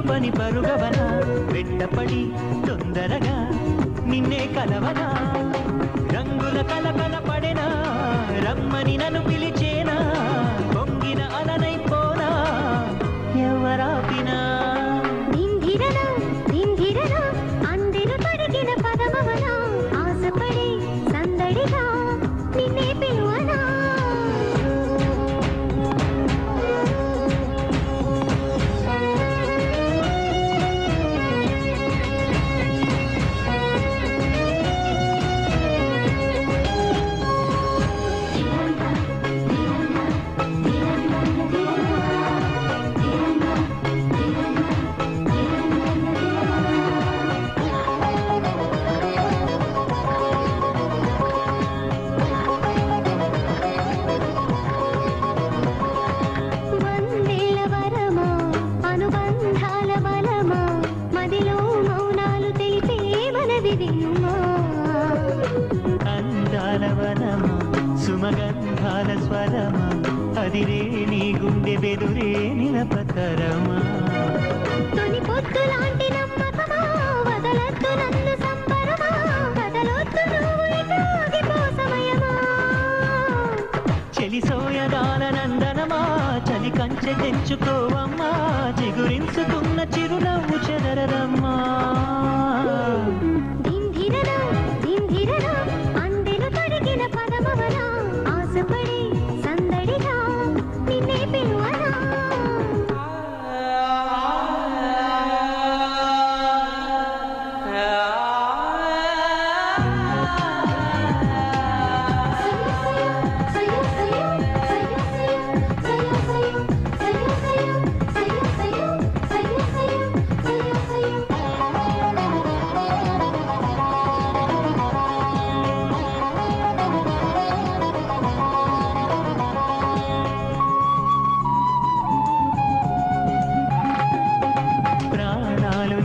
నిలుపని పరుగవనా వెంటపడి తొందరగా నిన్నే కలవనా రంగుల కలకల పడెనా రమ్మని నన్ను పిలిచేనా పొంగిన అలనైపోనా ఎవరాపినా అందెను తొడిగిన పదమవనా ఆశపడి సందడిగా నిన్నే పిలువనా అందాలవనమా సుమగంధాల స్వరమా అదిరే నీ గుండె బెదురే నిలపతరమా తొలి పొద్దులాంటి నమ్మకమా వదలొద్దు నన్ను సంబరమా వదలొద్దు నువ్వు ఇటు ఆగిపో సమయమా చెలిసోయగాల నందనమా చలి కంచె తెంచుకోవమ్మా చిగురించుకున్న చిరునవ్వు చెదరదమ్మా అందెను తొడిగిన పదమవనా ఆశపడి సందడిగా నిన్నే పిలువనా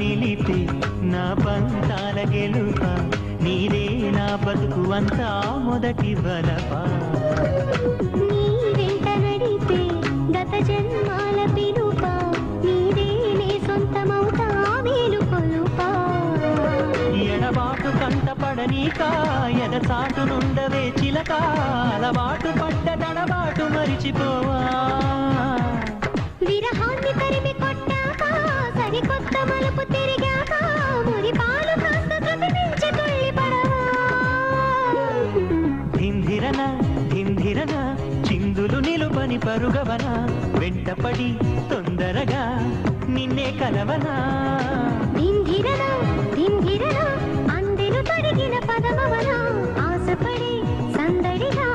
నిలిపి నా పంతాల గెలుప నీదే నా బతుకు అంతా మొదటి బలపా నీ వెంట నడిపే గత జన్మాల పిలుప నీదే నే సొంతమవుతా వేలు కొలుపా ఎడబాటు కంటపడనీక ఎడసాటు నుండవే చిలక అలవాటు పడ్డ తడబాటు మరిచిపోవా విరహాన్ని తరిమి కొట్టాక సరికొత్త మలుపు తిరిగాక మురి పాలు కాస్త కదిలించి తుళ్ళి పడవా ధింధిరన చిందులు నిలుపని పరుగవనా వెంటపడి తొందరగా నిన్నే కలవనా ధింధిరన అందెను తొడిగిన పదమవనా ఆశపడి సందడిగా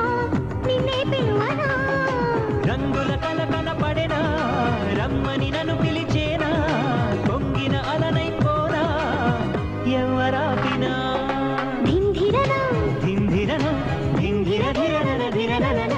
నిన్నే పిలువనా రంగుల కలకల పడెనా రమ్మని నన్ను పిలిచేనా పొంగిన అలనైపోనా ఎవరాపినా ధింధిరన ధింధిరన ధిరనన